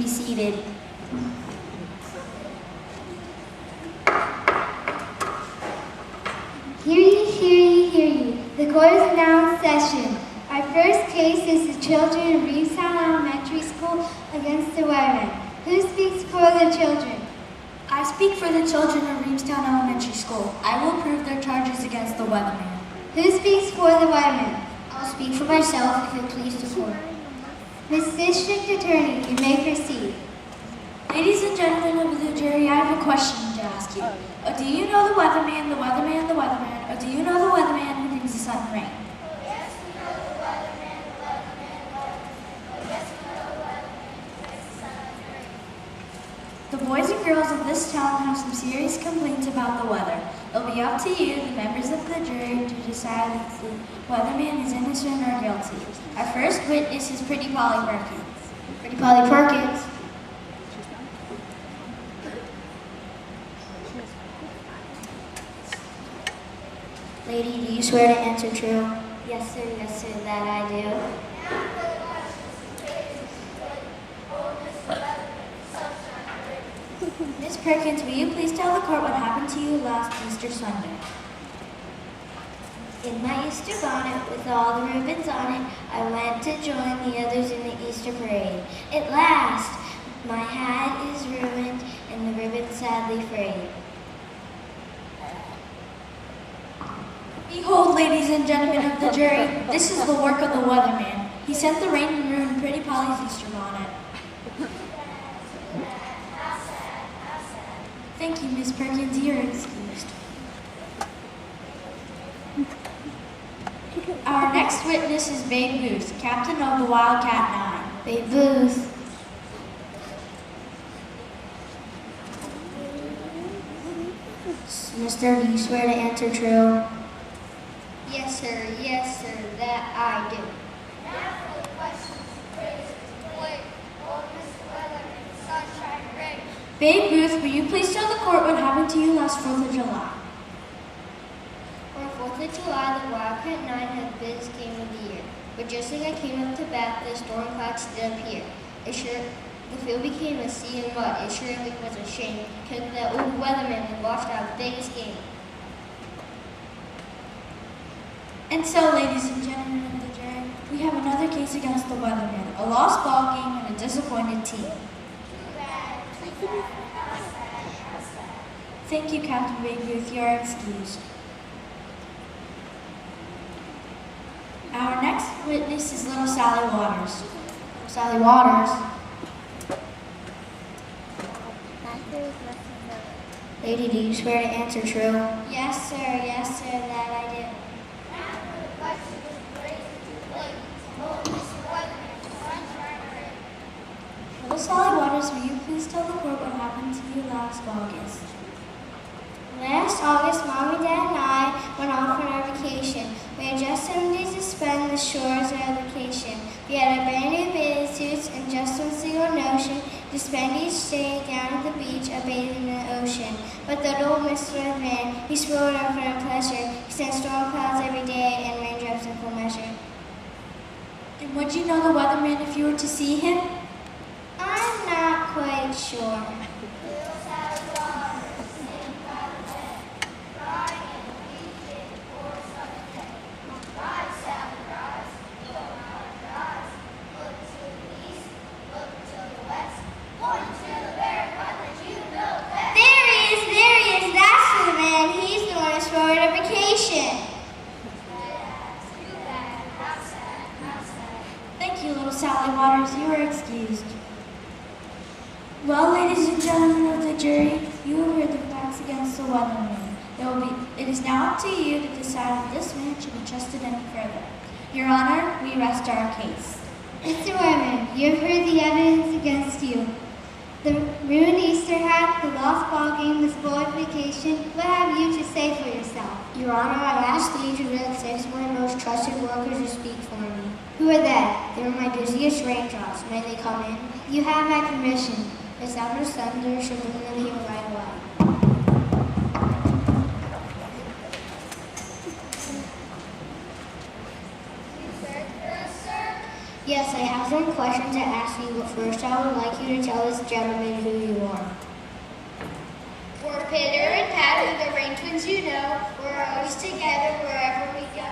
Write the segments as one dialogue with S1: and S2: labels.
S1: be seated.
S2: Hear ye, hear ye, hear ye. The court is now in session. Our first case is the children of Reevestown Elementary School against the Weatherman. Who speaks for the children?
S1: I speak for the children of Reevestown Elementary School. I will prove their charges against the Weatherman.
S2: Who speaks for the Weatherman?
S1: I'll speak for myself if it please the court.
S2: Miss District Attorney, you may proceed.
S1: Ladies and gentlemen of the jury, I have a question to ask you. Do you know the Weatherman, the Weatherman, the Weatherman, or do you know the Weatherman who brings the sun and rain?
S3: Yes, we know the Weatherman, the Weatherman, the Weatherman. Yes, we know the Weatherman who brings the sun and rain.
S1: The boys and girls of this town have some serious complaints about the weather. It'll be up to you, the members of the jury, to decide if the Weatherman is innocent or guilty. Our first witness is Pretty Polly Perkins. Pretty Polly Perkins. Lady, do you swear to answer true?
S2: Yes, sir, that I do.
S1: Miss Perkins, will you please tell the court what happened to you last Easter Sunday?
S2: In my Easter bonnet with all the ribbons on it, I went to join the others in the Easter parade. At last, my hat is ruined and the ribbon sadly frayed.
S1: Behold, ladies and gentlemen of the jury, this is the work of the Weatherman. He sent the rain and ruined Pretty Polly's Easter bonnet. Thank you, Miss Perkins. You're excused. Our next witness is Babe Booth, captain of the Wildcat Nine.
S2: Babe Booth.
S1: Mister, do you swear to answer true?
S2: Yes, sir, that I do.
S3: Now for the questions raised to Blake, old Mr. Weatherman, sunshine and rain.
S1: Babe Booth, will you please tell the court what happened to you last 4th of July?
S2: On 4th of July, the Wildcat Nine had the biggest game of the year. But just as I came up to bat, the storm clouds did appear. The field became a sea of mud. It surely was a shame because the old Weatherman had washed out the biggest game.
S1: And so, ladies and gentlemen of the jury, we have another case against the Weatherman, a lost ball game and a disappointed team. Thank you, Captain Babe Booth. You are excused. Our next witness is Little Sally Waters. Little Sally Waters. Lady, do you swear to answer true?
S2: Yes, sir, that I do.
S3: Now for the questions raised to Blake, old Mr. Weatherman, sunshine and rain.
S1: Little Sally Waters, will you please tell the court what happened to you last August?
S2: Last August, Mom, Dad, and I went off on our vacation. We had just 7 days to spend the shores of our vacation. We had our brand new bathing suits and just one single notion to spend each day down at the beach or bathing in the ocean. But the old Mr. Weatherman, he spoiled our fun and pleasure. He sent storm clouds every day and raindrops in full measure.
S1: And would you know the Weatherman if you were to see him?
S2: I'm not quite sure.
S3: Little Sally Waters, sitting by the bed, crying and weeping for Sunday. Rise, Sally, rise, look out your eyes. Look to the east, look to the west, point to the very one that you know best.
S2: There he is, that's the man. He's the one who's forward on vacation.
S3: Too bad, how sad, how sad.
S1: Thank you, Little Sally Waters. You are excused. Well, ladies and gentlemen of the jury, you have heard the facts against the Weatherman. It is now up to you to decide if this man should be trusted any further. Your Honor, we rest our case.
S2: Mr. Weatherman, you have heard the evidence against you. The ruined Easter hat, the lost ball game, the spoiled vacation. What have you to say for yourself?
S1: Your Honor, I ask that you to grant 6 of my most trusted workers to speak for me.
S2: Who are they?
S1: They were my busiest raindrops. May they come in?
S2: You have my permission.
S1: The sound of thunder should bring them here right away.
S2: Yes, I have some questions to ask you, but first I would like you to tell this gentleman who you are.
S3: We're Peter and Pat, the rain twins you know. We're always together wherever we go.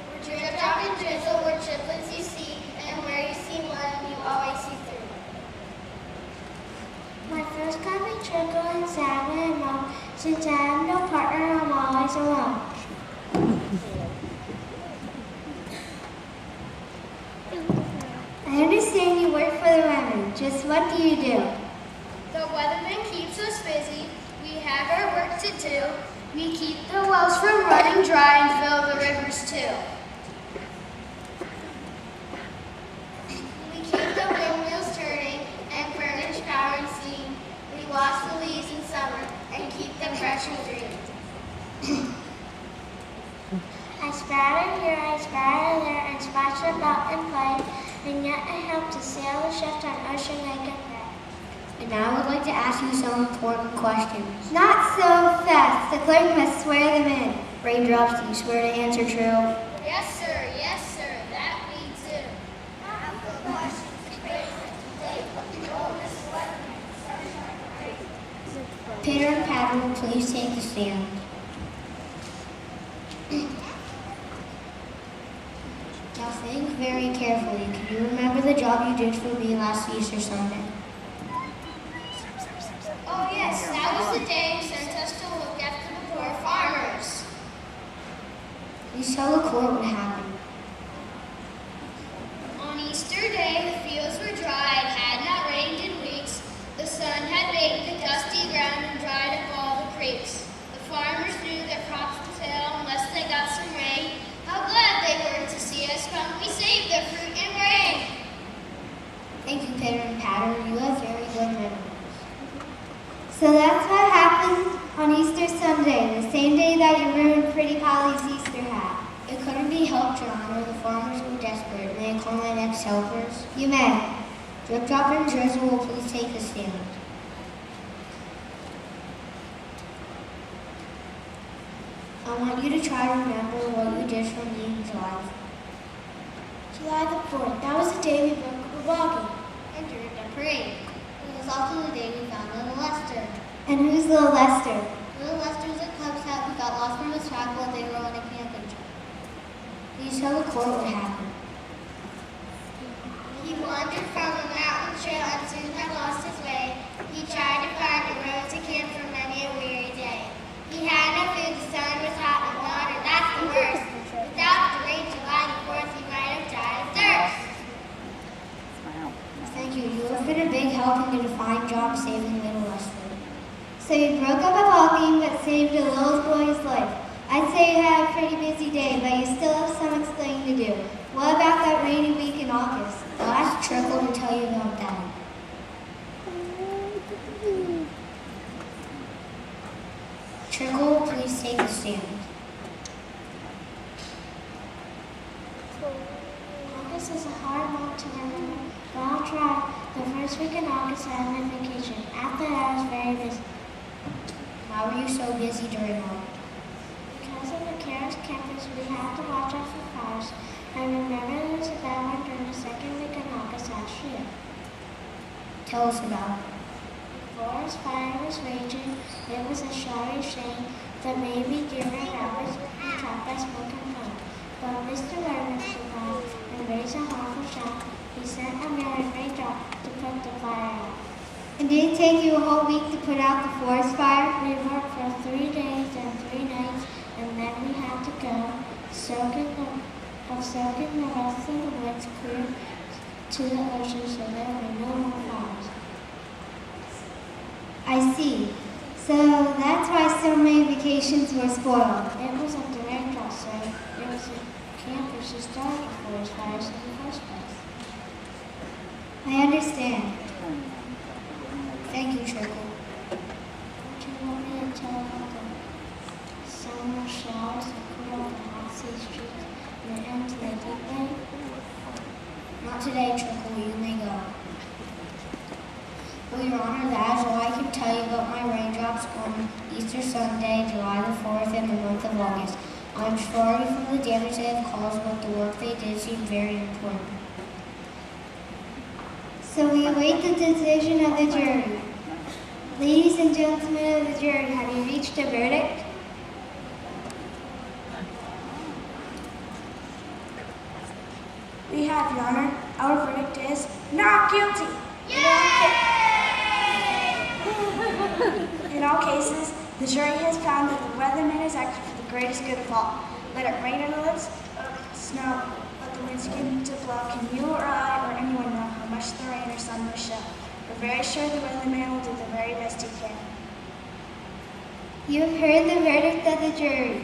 S3: We're drip drop and drizzle, we're triplets you see, and where you see one, you always see three.
S2: My first copy trickle and Santa and Mom. Since I have no partner, I'm always alone. I understand you work for the Weatherman. Just what do you do?
S3: The Weatherman keeps us busy. We have our work to do. We keep the wells from running dry and fill the rivers too. We keep the windmills turning and furnish power and steam. We wash the leaves in summer and keep them fresh and green.
S2: I spatter here, I spatter there, and splash about and play, and yet I help to sail the shift on ocean like a thread. And now I would like to ask you some important questions. Not so fast. The clerk must swear them in. Raindrops, do you swear to answer true?
S3: Yes, sir, that we do. I have the questions great today. Oh, Miss Weatherman, sunshine great.
S2: Peter and Pat will please take the stand. Now think very carefully. Can you remember the job you did for me last Easter Sunday?
S3: Oh yes, that was the day you sent us to look after the poor farmers.
S2: Please tell the court what happened.
S3: On Easter Day, the fields were dry. It had not rained in weeks. The sun had baked the dusty ground and dried up all the creeks. The farmers knew their crops would fail unless they got some rain. How glad they were to see us come. We saved their fruit and grain.
S2: Thank you, Peter and Patter. You have very good memories. So that's what happened on Easter Sunday, the same day that you ruined Pretty Polly's Easter hat. It couldn't be helped, Your Honor. The farmers were desperate. May I call my next helpers? You may. Drip Drop and Drizzle will please take the stand. I want you to try to remember what you did for me in July.
S1: July the 4th. That was the day we broke the walking.
S3: Entered the parade. It was also the day we found little Lester.
S2: And who's little Lester?
S3: Little Lester was a Cub Scout who got lost from his track while they were on a camping trip.
S2: Please tell the court what happened.
S3: He wandered from a mountain trail and soon had lost his way. He tried to find a road to camp for many a weary day. He had no food, the sun was hot, and water, that's the worst. Without the rain, July the 4th, he might have died of thirst.
S2: Thank you. You have been a big help and did a fine job saving little Lester. So you broke up a ball game but saved a little boy's life. I'd say you had a pretty busy day, but you still have some explaining to do. What about that rainy week in August? I'll ask Trickle to tell you about that. Trickle, please take the stand.
S1: August is a hard month to remember, but I'll try. The first week in August, I had my vacation. After that, I was very busy.
S2: How were you so busy during August?
S1: Because of the Karis campus, we had to watch out for fires. I remember there was a bad one during the second week in August last year.
S2: Tell us about it.
S1: The forest fire was raging. It was a sorry shame that maybe deer and rabbits would be trapped by smoke and flame. But Mr. Weatherman survived and raised a awful shout. He sent a man and raindrop to put the fire out.
S2: And did it take you a whole week to put out the forest fire?
S1: We worked for 3 days and 3 nights, and then we had to go soaking the rest of the woods clear to the ocean so there were no more fires.
S2: I see. So that's why so many vacations were spoiled.
S1: It wasn't the raindrop, sir. It was the campers who started the forest fires in the first place.
S2: I understand. Thank you, Trickle.
S1: Don't you want me to tell about the summer showers that cool off the hot sea streets and the end to the deep bay?
S2: Not today, Trickle. You may go. Well, Your Honor, that is all I can tell you about my raindrops on Easter Sunday, July the 4th, in the month of August. I'm sorry for the damage they have caused, but the work they did seemed very important. So we await the decision of the jury. Ladies and gentlemen of the jury, have you reached a verdict?
S1: We have, Your Honor. Our verdict is not guilty. In all cases, the jury has found that the weatherman has acted for the greatest good of all. Let it rain or let it snow, let the winds begin to blow. Can you or I or anyone know how much the rain or sun will show? We're very sure the weatherman will do the very best he can.
S2: You have heard the verdict of the jury.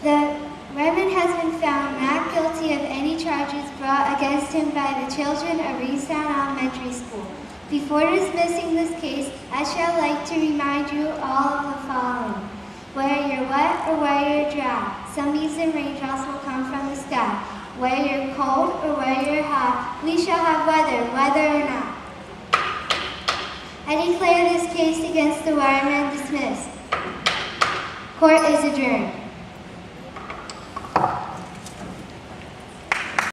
S2: The weatherman has been found not guilty of any charges brought against him by the children of Reestown Elementary School. Before dismissing this case, I shall like to remind you all of the following. Whether you're wet or whether you're dry, some beams and raindrops will come from the sky. Whether you're cold or whether you're hot, we shall have weather, whether or not. I declare this case against the weatherman dismissed. Court is adjourned.